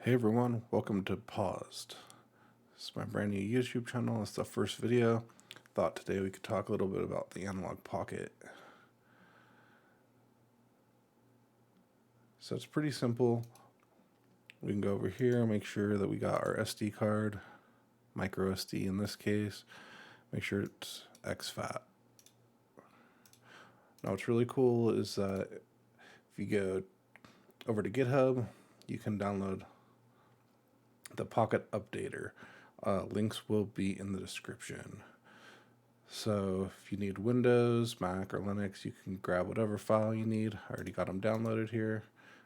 Hey everyone, welcome to Paused. This is my brand new YouTube channel. It's the first video. Thought today we could talk a little bit about the Analogue Pocket. So it's pretty simple. We can go over here and make sure that we got our SD card, micro SD in this case. Make sure it's exFAT. Now what's really cool is that if you go over to GitHub, you can download the Pocket Updater. Links will be in the description. So if you need Windows, Mac, or Linux, you can grab whatever file you need. I already got them downloaded here.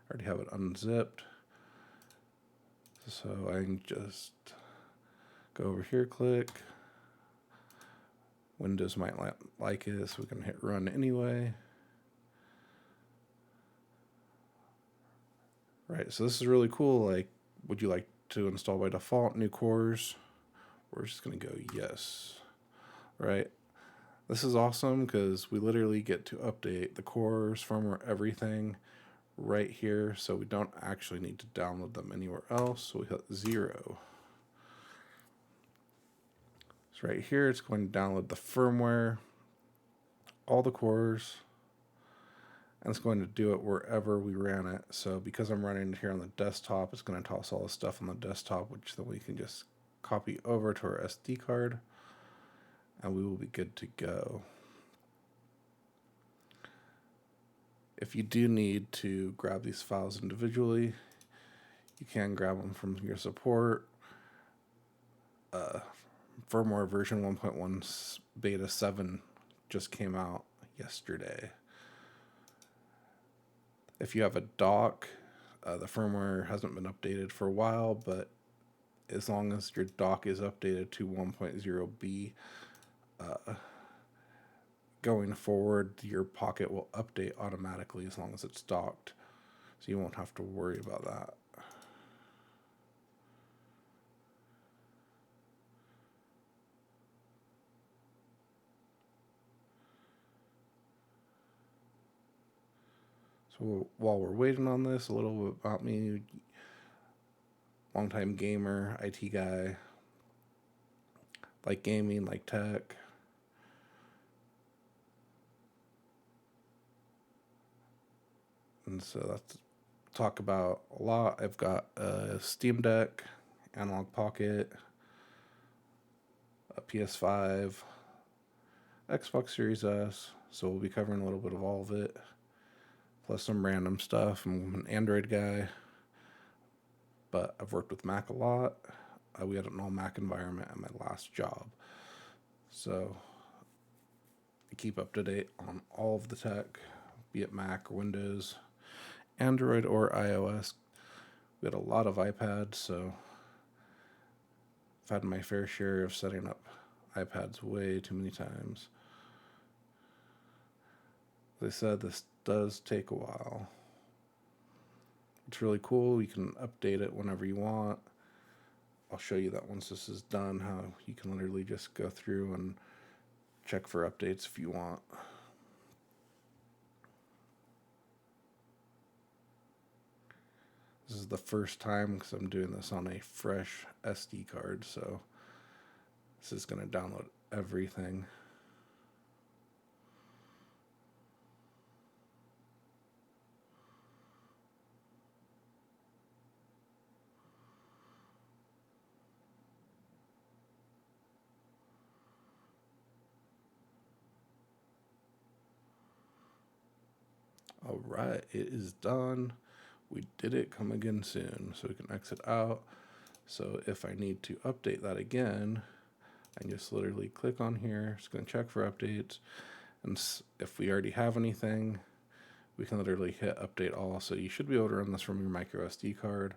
I already have it unzipped. So I can just go over here, click. Windows might like it, so we can hit run anyway. Right, so this is really cool. Like, would you like to install by default new cores? We're just gonna go yes. Right, this is awesome because we literally get to update the cores, firmware, everything right here, so we don't actually need to download them anywhere else. So we hit 0. So right here, it's going to download the firmware, all the cores, and it's going to do it wherever we ran it. So because I'm running it here on the desktop, it's going to toss all the stuff on the desktop, which then we can just copy over to our SD card, and we will be good to go. If you do need to grab these files individually, you can grab them from your support. Firmware version 1.1-beta-7 just came out yesterday. If you have a dock, the firmware hasn't been updated for a while, but as long as your dock is updated to 1.0b, going forward, your Pocket will update automatically as long as it's docked. So you won't have to worry about that. So while we're waiting on this, a little bit about me. Longtime gamer, IT guy, like gaming, like tech. And so that's talk about a lot. I've got a Steam Deck, Analogue Pocket, a PS5, Xbox Series S, so we'll be covering a little bit of all of it, plus some random stuff. I'm an Android guy, but I've worked with Mac a lot. We had an all Mac environment at my last job, so I keep up to date on all of the tech, be it Mac or Windows, Android or iOS. We had a lot of iPads, so I've had my fair share of setting up iPads way too many times. As I said, this does take a while. It's really cool. You can update it whenever you want. I'll show you that once this is done, how you can literally just go through and check for updates if you want. This is the first time because I'm doing this on a fresh SD card, so this is going to download everything. All right, it is done. We did it. Come again soon. So we can exit out. So if I need to update that again, I can just literally click on here. It's going to check for updates. And if we already have anything, we can literally hit update all. So you should be able to run this from your micro SD card.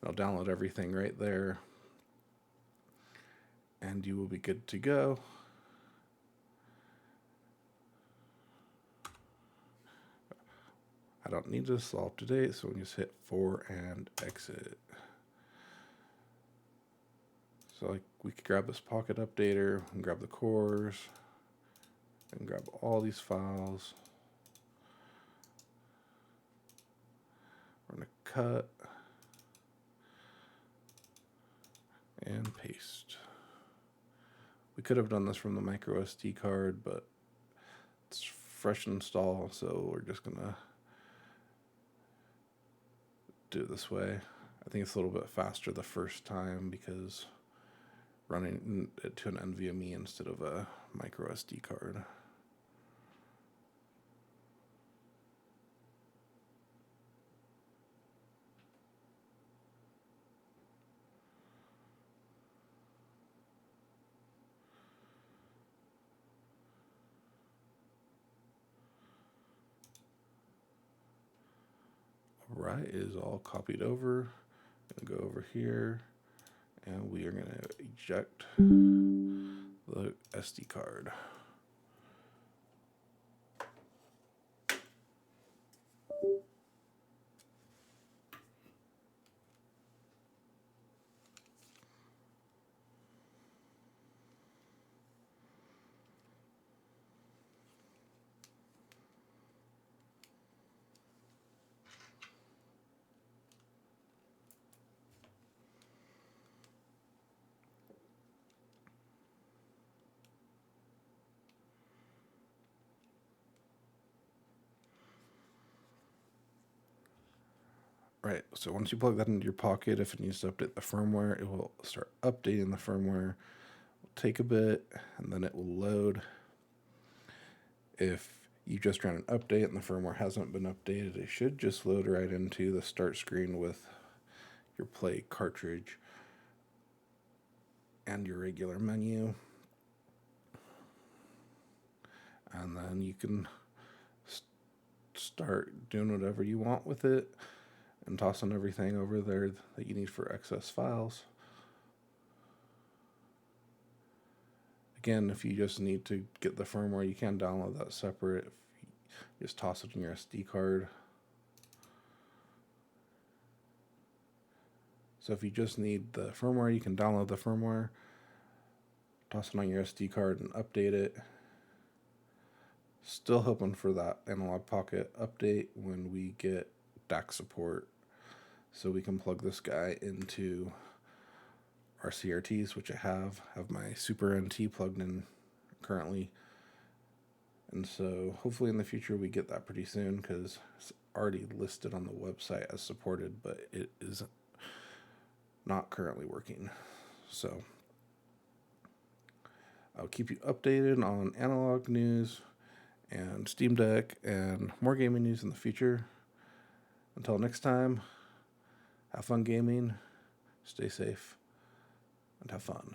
It'll download everything right there, and you will be good to go. I don't need this all up to date, so we can just hit 4 and exit. So like we could grab this Pocket Updater and grab the cores and grab all these files. We're going to cut. We could have done this from the micro SD card, but it's fresh install, so we're just gonna do it this way. I think it's a little bit faster the first time because running it to an NVMe instead of a micro SD card. Right, is all copied over. I'm gonna go over here and we are gonna eject the SD card. Right, so once you plug that into your pocket, if it needs to update the firmware, it will start updating the firmware. It'll take a bit, and then it will load. If you just ran an update and the firmware hasn't been updated, it should just load right into the start screen with your play cartridge and your regular menu. And then you can start doing whatever you want with it and tossing everything over there that you need for excess files. Again, if you just need to get the firmware, you can download that separate. If you just toss it in your SD card. So if you just need the firmware, you can download the firmware, toss it on your SD card and update it. Still hoping for that Analogue Pocket update when we get DAC support, so we can plug this guy into our CRTs, which I have my Super NT plugged in currently. And so hopefully in the future we get that pretty soon, because it's already listed on the website as supported, but it is not currently working. So I'll keep you updated on Analogue news and Steam Deck and more gaming news in the future. Until next time, have fun gaming, stay safe, and have fun.